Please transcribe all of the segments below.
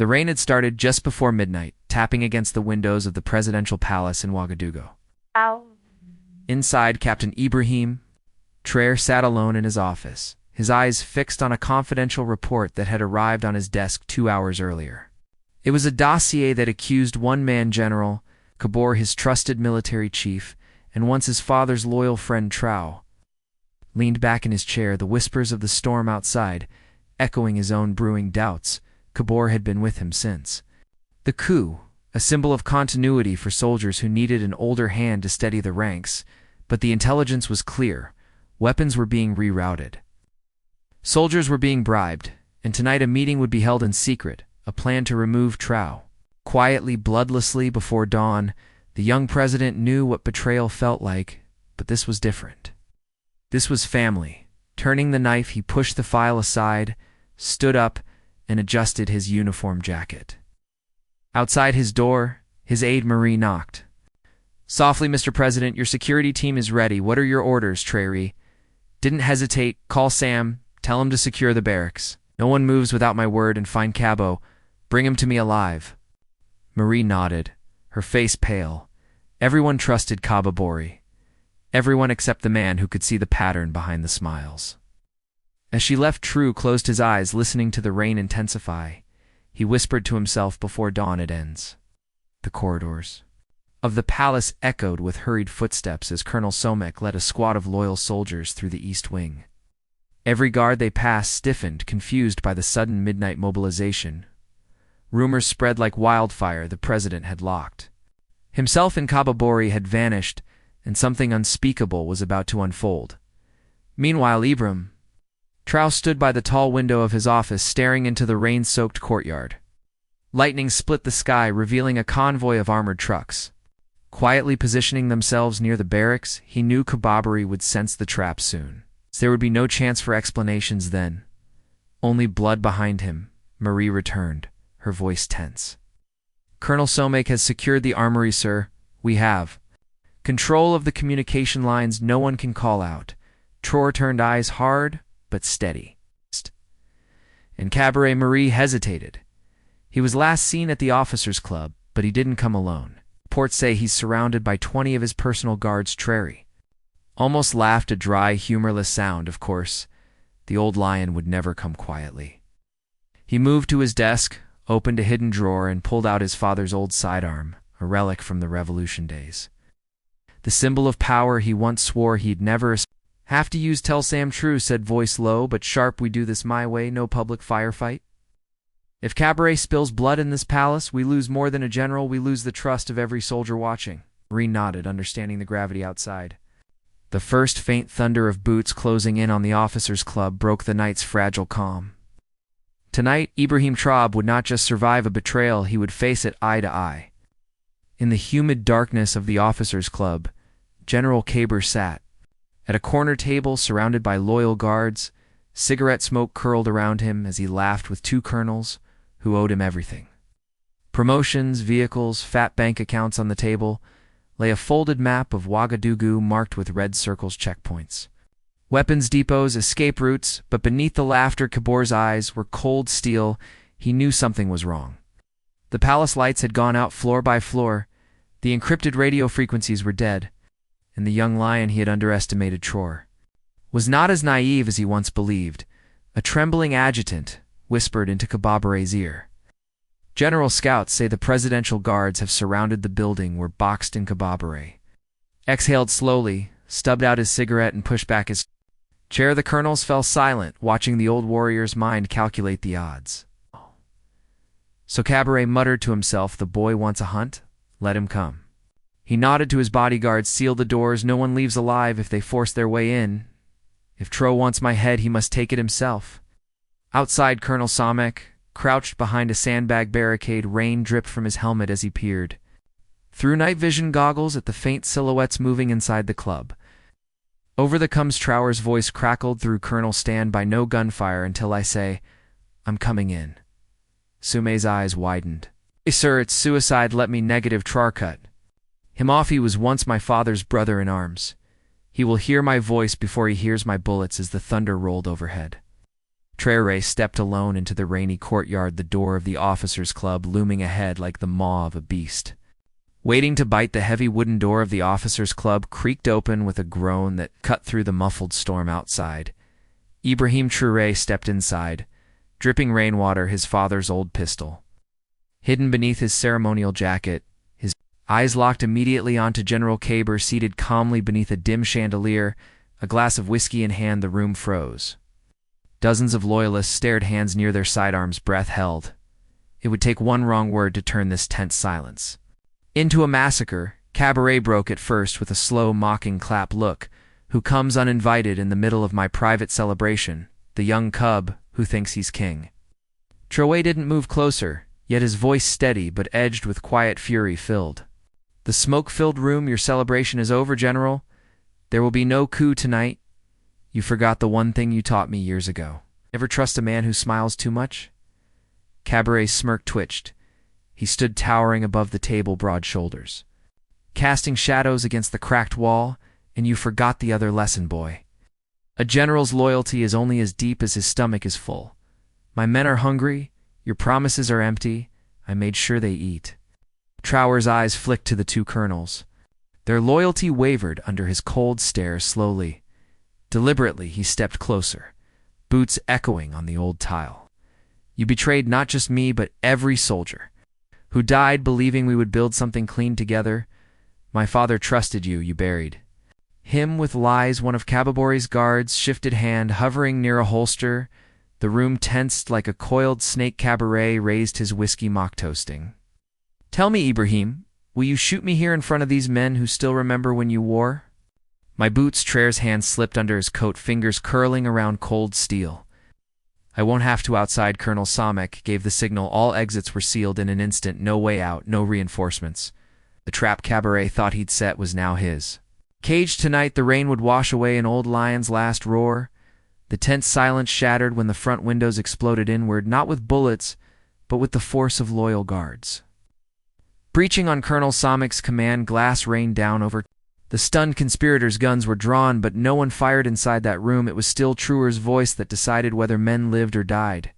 The rain had started just before midnight, tapping against the windows of the presidential palace in Wagadugu. Ow. Inside, Captain Ibrahim Traoré sat alone in his office, his eyes fixed on a confidential report that had arrived on his desk 2 hours earlier. It was a dossier that accused one-man General Cabore, his trusted military chief, and once his father's loyal friend Traoré. Leaned back in his chair, the whispers of the storm outside, echoing his own brewing doubts. Cabore had been with him since the coup, a symbol of continuity for soldiers who needed an older hand to steady the ranks, but the intelligence was clear. Weapons were being rerouted. Soldiers were being bribed, and tonight a meeting would be held in secret, a plan to remove Traoré. Quietly, bloodlessly, before dawn, the young president knew what betrayal felt like, but this was different. This was family. Turning the knife, he pushed the file aside, stood up, and adjusted his uniform jacket. Outside his door, his aide Marie knocked. "Softly, Mr. President, your security team is ready. What are your orders, Traoré?" "Didn't hesitate. Call Sam. Tell him to secure the barracks. No one moves without my word, and find Cabore. Bring him to me alive." Marie nodded, her face pale. Everyone trusted Cabore. Everyone except the man who could see the pattern behind the smiles. As she left, Traoré closed his eyes, listening to the rain intensify. He whispered to himself, "Before dawn it ends." The corridors of the palace echoed with hurried footsteps as Colonel Somek led a squad of loyal soldiers through the east wing. Every guard they passed stiffened, confused by the sudden midnight mobilization. Rumors spread like wildfire. The president had locked himself in Cabore, had vanished, and something unspeakable was about to unfold. Meanwhile, Ibrahim Traoré stood by the tall window of his office, staring into the rain-soaked courtyard. Lightning split the sky, revealing a convoy of armored trucks. Quietly positioning themselves near the barracks, he knew Cabore would sense the trap soon. There would be no chance for explanations then. Only blood behind him. Marie returned, her voice tense. "Colonel Somek has secured the armory, sir. We have control of the communication lines. No one can call out." Traoré turned eyes hard but steady. And Cabore Marie hesitated. He was last seen at the officers' club, but he didn't come alone. Reports say he's surrounded by 20 of his personal guards. Traoré almost laughed, a dry, humorless sound. Of course, the old lion would never come quietly. He moved to his desk, opened a hidden drawer, and pulled out his father's old sidearm, a relic from the revolution days. The symbol of power he once swore he'd never have to use. "Tell Sam Traoré," said voice low but sharp, "we do this my way, no public firefight. If Cabore spills blood in this palace, we lose more than a general, we lose the trust of every soldier watching." Marie nodded, understanding the gravity outside. The first faint thunder of boots closing in on the officers' club broke the night's fragile calm. Tonight, Ibrahim Traoré would not just survive a betrayal, he would face it eye to eye. In the humid darkness of the officers' club, General Cabore sat at a corner table surrounded by loyal guards. Cigarette smoke curled around him as he laughed with two colonels who owed him everything. Promotions, vehicles, fat bank accounts. On the table lay a folded map of Wagadugu marked with red circles, checkpoints, weapons depots, escape routes, but beneath the laughter Cabore's eyes were cold steel. He knew something was wrong. The palace lights had gone out floor by floor, the encrypted radio frequencies were dead, and the young lion he had underestimated, Traoré, was not as naive as he once believed. A trembling adjutant whispered into Cabore's ear, "General, scouts say the presidential guards have surrounded the building we're boxed in." Cabore exhaled slowly, stubbed out his cigarette, and pushed back his chair. The colonels fell silent, watching the old warrior's mind calculate the odds. So Cabore muttered to himself, "The boy wants a hunt? Let him come." He nodded to his bodyguards, "Seal the doors. No one leaves alive if they force their way in. If Traoré wants my head, he must take it himself." Outside, Colonel Somek crouched behind a sandbag barricade. Rain dripped from his helmet as he peered through night vision goggles at the faint silhouettes moving inside the club. Over the comes Traoré's voice crackled through, "Colonel, stand by, no gunfire until I say, I'm coming in." Sume's eyes widened. "Hey, sir, it's suicide. Let me." Negative. Traoré cut him off. "He was once my father's brother in arms. He will hear my voice before he hears my bullets." As the thunder rolled overhead, Traoré stepped alone into the rainy courtyard, the door of the officers' club looming ahead like the maw of a beast. Waiting to bite, the heavy wooden door of the officers' club creaked open with a groan that cut through the muffled storm outside. Ibrahim Traoré stepped inside, dripping rainwater, his father's old pistol hidden beneath his ceremonial jacket, his eyes locked immediately onto General Cabore seated calmly beneath a dim chandelier, a glass of whiskey in hand. The room froze. Dozens of loyalists stared, hands near their sidearms, breath held. It would take one wrong word to turn this tense silence into a massacre. Cabore broke it first with a slow, mocking clap. "Look, who comes uninvited in the middle of my private celebration, the young cub who thinks he's king." Traoré didn't move closer, yet his voice steady but edged with quiet fury filled the smoke-filled room. "Your celebration is over, General. There will be no coup tonight. You forgot the one thing you taught me years ago. Never trust a man who smiles too much." Cabore's smirk twitched. He stood towering above the table, broad shoulders casting shadows against the cracked wall. "And you forgot the other lesson, boy. A general's loyalty is only as deep as his stomach is full. My men are hungry. Your promises are empty. I made sure they eat." Traoré's eyes flicked to the two colonels. Their loyalty wavered under his cold stare. Slowly, deliberately, he stepped closer, boots echoing on the old tile. "You betrayed not just me, but every soldier who died believing we would build something clean together. My father trusted you. You buried him with lies." One of Cabore's guards shifted, hand hovering near a holster. The room tensed like a coiled snake. Cabore raised his whiskey, mock toasting. "Tell me, Ibrahim, will you shoot me here in front of these men who still remember when you wore my boots?" Traor's hand slipped under his coat, fingers curling around cold steel. "I won't have to." Outside, Colonel Samek gave the signal. All exits were sealed in an instant. No way out, no reinforcements. The trap Cabore thought he'd set was now his cage. Tonight the rain would wash away an old lion's last roar. The tense silence shattered when the front windows exploded inward, not with bullets, but with the force of loyal guards. Breaching on Colonel Samek's command, glass rained down over the stunned conspirators. Guns were drawn, but no one fired inside that room. It was still Traor's voice that decided whether men lived or died.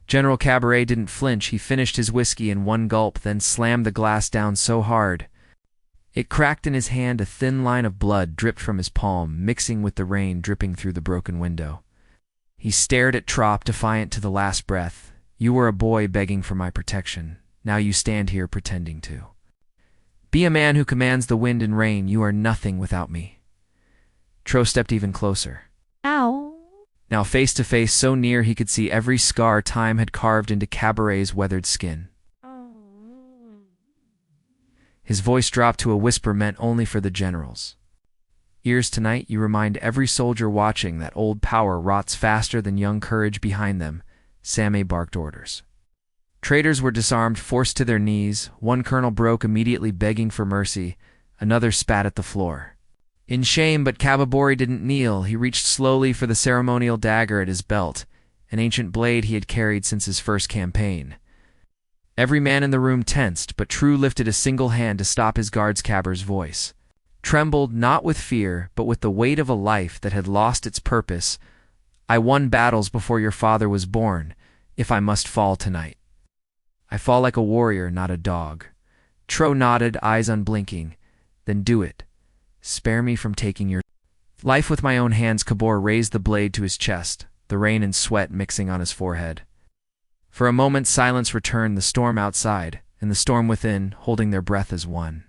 General Cabore didn't flinch. He finished his whiskey in one gulp, then slammed the glass down so hard it cracked in his hand. A thin line of blood dripped from his palm, mixing with the rain dripping through the broken window. He stared at Trop, defiant to the last breath. "You were a boy begging for my protection. Now you stand here pretending to be a man who commands the wind and rain. You are nothing without me." Trop stepped even closer. "Ow." Now face to face, so near he could see every scar time had carved into Cabore's weathered skin. His voice dropped to a whisper meant only for the generals' ears. "Tonight you remind every soldier watching that old power rots faster than young courage behind them." Sameh barked orders. Traitors were disarmed, forced to their knees. One colonel broke, immediately begging for mercy. Another spat at the floor in shame, but Cabore didn't kneel. He reached slowly for the ceremonial dagger at his belt, an ancient blade he had carried since his first campaign. Every man in the room tensed, but True lifted a single hand to stop his guards. Cabore's voice trembled, not with fear, but with the weight of a life that had lost its purpose. "I won battles before your father was born. If I must fall tonight, I fall like a warrior, not a dog." Tro nodded, eyes unblinking. "Then do it. Spare me from taking your life with my own hands." Cabore raised the blade to his chest, the rain and sweat mixing on his forehead. For a moment silence returned, the storm outside and the storm within holding their breath as one.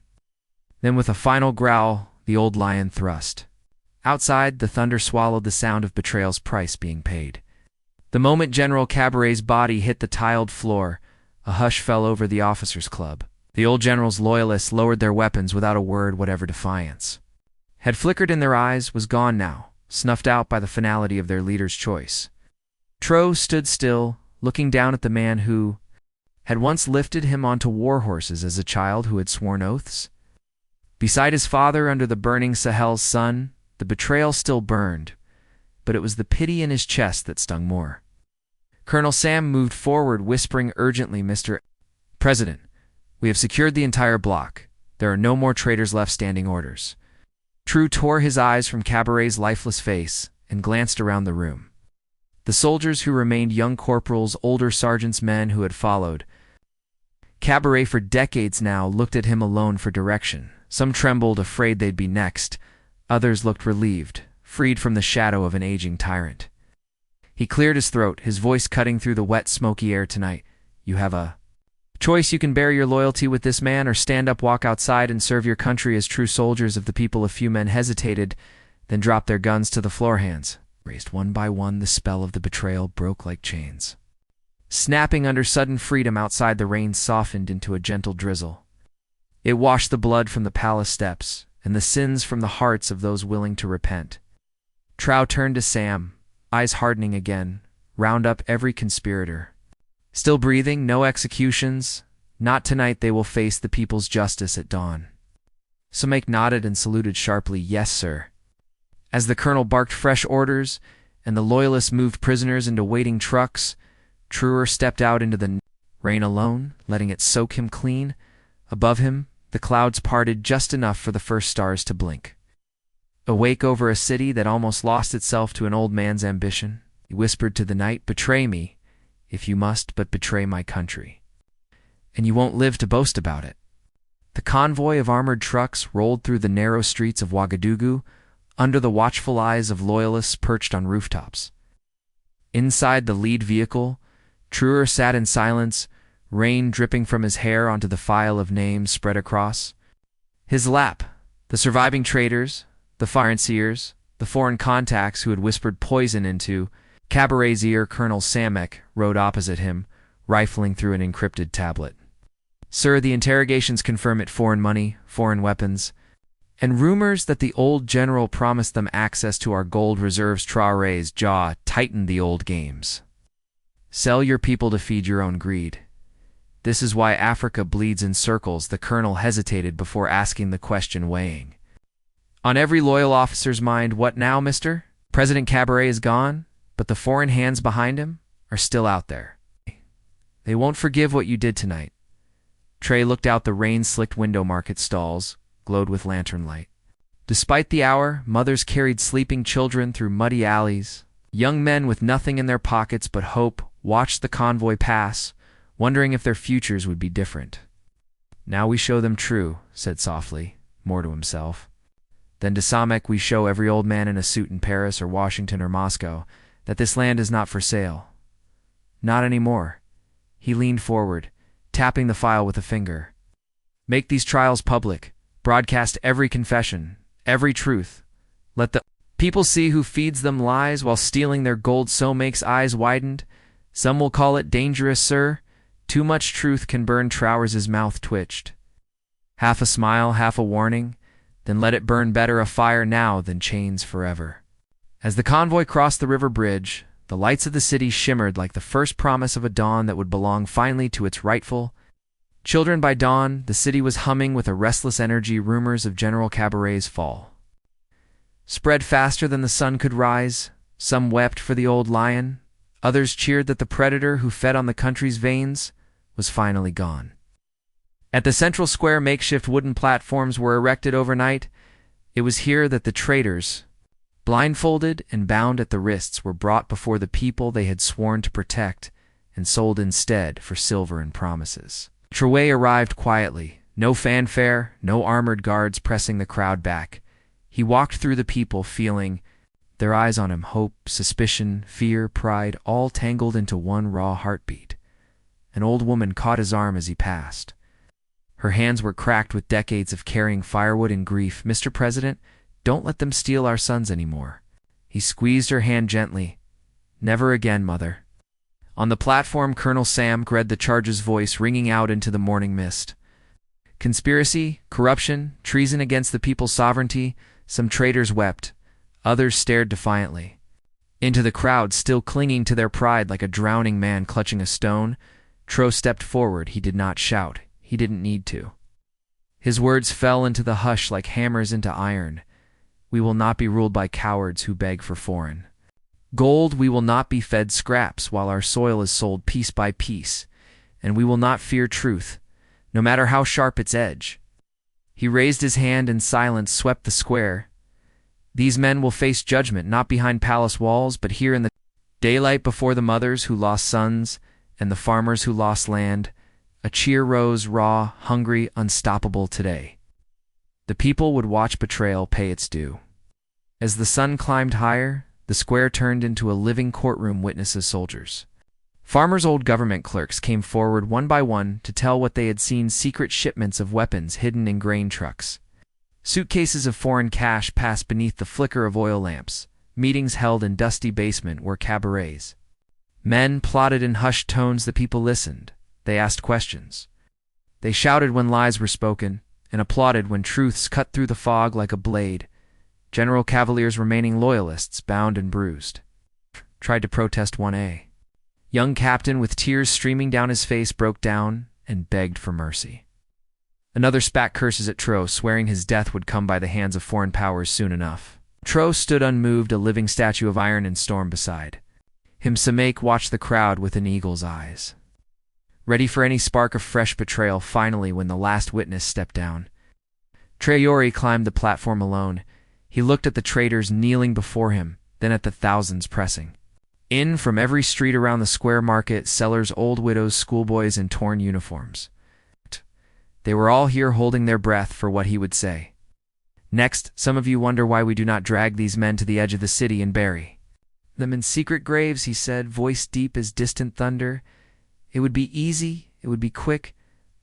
Then with a final growl, the old lion thrust. Outside, the thunder swallowed the sound of betrayal's price being paid. The moment General Cabore's body hit the tiled floor, a hush fell over the officers' club. The old general's loyalists lowered their weapons without a word. Whatever defiance had flickered in their eyes was gone now, snuffed out by the finality of their leader's choice. Tro stood still, looking down at the man who had once lifted him onto war horses as a child, who had sworn oaths. Beside his father under the burning Sahel's sun, the betrayal still burned, but it was the pity in his chest that stung more. Colonel Sam moved forward, whispering urgently, "Mr. President, we have secured the entire block. There are no more traitors left. Standing orders." True tore his eyes from Cabore's lifeless face and glanced around the room. The soldiers who remained young corporals, older sergeants, men who had followed Cabore for decades now looked at him alone for direction. Some trembled, afraid they'd be next. Others looked relieved, freed from the shadow of an aging tyrant. He cleared his throat, his voice cutting through the wet, smoky air. Tonight, you have a choice. You can bear your loyalty with this man or stand up, walk outside, and serve your country as true soldiers of the people. A few men hesitated, then dropped their guns to the floor. Hands raised one by one. The spell of the betrayal broke like chains. Snapping under sudden freedom outside, the rain softened into a gentle drizzle. It washed the blood from the palace steps and the sins from the hearts of those willing to repent. Trao turned to Sam, eyes hardening again. Round up every conspirator. Still breathing, no executions. Not tonight. They will face the people's justice at dawn. Samek nodded and saluted sharply. Yes, sir. As the colonel barked fresh orders and the loyalists moved prisoners into waiting trucks, Traoré stepped out into the rain alone, letting it soak him clean. Above him, the clouds parted just enough for the first stars to blink. Awake over a city that almost lost itself to an old man's ambition, he whispered to the night, "Betray me, if you must, but betray my country. And you won't live to boast about it." The convoy of armored trucks rolled through the narrow streets of Wagadugu, under the watchful eyes of loyalists perched on rooftops. Inside the lead vehicle, Traoré sat in silence, rain dripping from his hair onto the file of names spread across his lap. The surviving traitors, the financiers, the foreign contacts who had whispered poison into Cabore's ear. Colonel Samek rode opposite him, rifling through an encrypted tablet. "Sir, the interrogations confirm it. Foreign money, foreign weapons, and rumors that the old general promised them access to our gold reserves." Traoré's jaw tightened. The old games. Sell your people to feed your own greed. This is why Africa bleeds in circles. The colonel hesitated before asking the question, weighing on every loyal officer's mind. What now, mister? President Cabore is gone, but the foreign hands behind him are still out there. They won't forgive what you did tonight. Trey looked out. The rain-slicked window market stalls glowed with lantern light. Despite the hour, mothers carried sleeping children through muddy alleys. Young men with nothing in their pockets but hope watched the convoy pass, wondering if their futures would be different. "Now we show them true," said softly, more to himself. "Then to Samek we show every old man in a suit in Paris or Washington or Moscow that this land is not for sale. Not anymore." He leaned forward, tapping the file with a finger. "Make these trials public. Broadcast every confession, every truth. Let the people see who feeds them lies while stealing their gold." Samak's eyes widened. "Some will call it dangerous, sir. Too much truth can burn." Traorés's mouth twitched. Half a smile, half a warning. "Then let it burn. Better a fire now than chains forever." As the convoy crossed the river bridge, the lights of the city shimmered like the first promise of a dawn that would belong finally to its rightful children. By dawn, the city was humming with a restless energy. Rumors of General Cabore's fall spread faster than the sun could rise. Some wept for the old lion. Others cheered that the predator who fed on the country's veins was finally gone. At the central square, makeshift wooden platforms were erected overnight. It was here that the traitors, blindfolded and bound at the wrists, were brought before the people they had sworn to protect and sold instead for silver and promises. Traoré arrived quietly, no fanfare, no armored guards pressing the crowd back. He walked through the people, feeling their eyes on him, hope, suspicion, fear, pride, all tangled into one raw heartbeat. An old woman caught his arm as he passed. Her hands were cracked with decades of carrying firewood and grief. "Mr. President, don't let them steal our sons anymore." He squeezed her hand gently. "Never again, mother." On the platform, Colonel Sam read the charge's voice ringing out into the morning mist. Conspiracy, corruption, treason against the people's sovereignty. Some traitors wept. Others stared defiantly. Into the crowd, still clinging to their pride like a drowning man clutching a stone, Tro stepped forward. He did not shout. He didn't need to. His words fell into the hush like hammers into iron. "We will not be ruled by cowards who beg for foreign gold. We will not be fed scraps while our soil is sold piece by piece. And we will not fear truth, no matter how sharp its edge." He raised his hand and silence swept the square. "These men will face judgment, not behind palace walls, but here in the Daylight before the mothers who lost sons and the farmers who lost land. A cheer rose, raw, hungry, unstoppable today. The people would watch betrayal pay its due. As the sun climbed higher, the square turned into a living courtroom witnesses soldiers. Farmers' old government clerks came forward one by one to tell what they had seen: secret shipments of weapons hidden in grain trucks. Suitcases of foreign cash passed beneath the flicker of oil lamps. Meetings held in dusty basement were cabarets. Men plotted in hushed tones. The people listened. They asked questions. They shouted when lies were spoken, and applauded when truths cut through the fog like a blade. General Cavaliers, remaining loyalists, bound and bruised, tried to protest 1A. Young captain, with tears streaming down his face, broke down and begged for mercy. Another spat curses at Traoré, swearing his death would come by the hands of foreign powers soon enough. Traoré stood unmoved, a living statue of iron and storm beside him. Samek watched the crowd with an eagle's eyes, ready for any spark of fresh betrayal. Finally, when the last witness stepped down, Traoré climbed the platform alone. He looked at the traitors kneeling before him, then at the thousands pressing in from every street around the square: market, sellers, old widows, schoolboys in torn uniforms. They were all here holding their breath for what he would say next. Some of you wonder why we do not drag these men to the edge of the city and bury them in secret graves, he said, voice deep as distant thunder. It would be easy, it would be quick,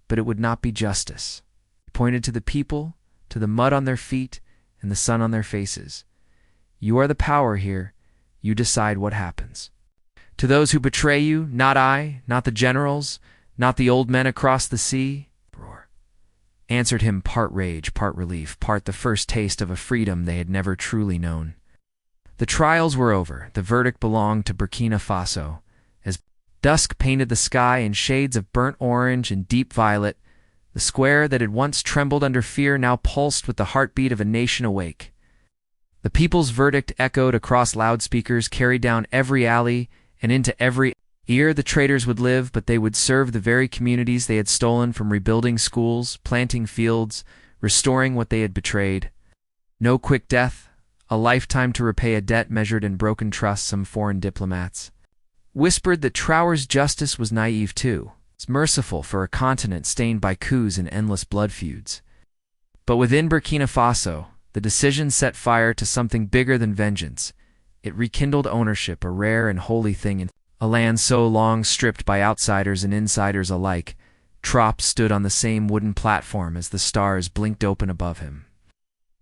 but it would not be justice. He pointed to the people, to the mud on their feet and the sun on their faces. You are the power here. You decide what happens. To those who betray you, not I, not the generals, not the old men across the sea, roar, answered him, part rage, part relief, part the first taste of a freedom they had never truly known. The trials were over. The verdict belonged to Burkina Faso. As dusk painted the sky in shades of burnt orange and deep violet, the square that had once trembled under fear now pulsed with the heartbeat of a nation awake. The people's verdict echoed across loudspeakers, carried down every alley and into every ear. The traitors would live, but they would serve the very communities they had stolen from, rebuilding schools, planting fields, restoring what they had betrayed. No quick death, a lifetime to repay a debt measured in broken trust. Some foreign diplomats whispered that Traoré's justice was naive too. It's merciful for a continent stained by coups and endless blood feuds. But within Burkina Faso, the decision set fire to something bigger than vengeance. It rekindled ownership, a rare and holy thing in a land so long stripped by outsiders and insiders alike. Traoré stood on the same wooden platform as the stars blinked open above him.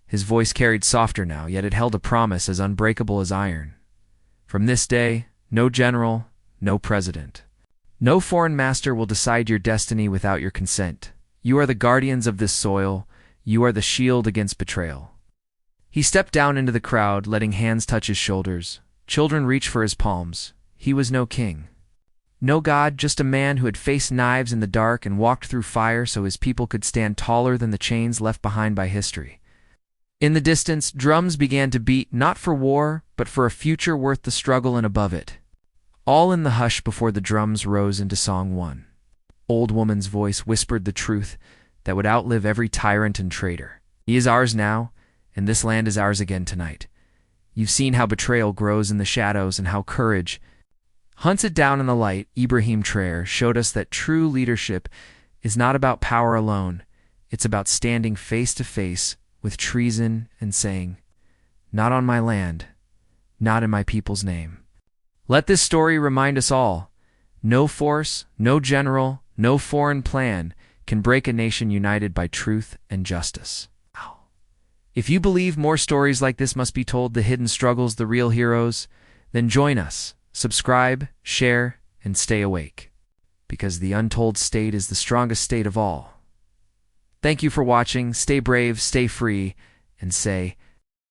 His voice carried softer now, yet it held a promise as unbreakable as iron. From this day, no general, no president, no foreign master will decide your destiny without your consent. You are the guardians of this soil. You are the shield against betrayal. He stepped down into the crowd, letting hands touch his shoulders. Children reached for his palms. He was no king, no god, just a man who had faced knives in the dark and walked through fire so his people could stand taller than the chains left behind by history. In the distance, drums began to beat, not for war, but for a future worth the struggle and above it. All in the hush before the drums rose into song one. Old woman's voice whispered the truth that would outlive every tyrant and traitor. He is ours now, and this land is ours again tonight. You've seen how betrayal grows in the shadows and how courage hunted down in the light. Ibrahim Traoré showed us that true leadership is not about power alone. It's about standing face to face with treason and saying, not on my land, not in my people's name. Let this story remind us all, no force, no general, no foreign plan can break a nation united by truth and justice. If you believe more stories like this must be told, the hidden struggles, the real heroes, then join us. Subscribe, share, and stay awake. Because the untold state is the strongest state of all. Thank you for watching. Stay brave, stay free, and say,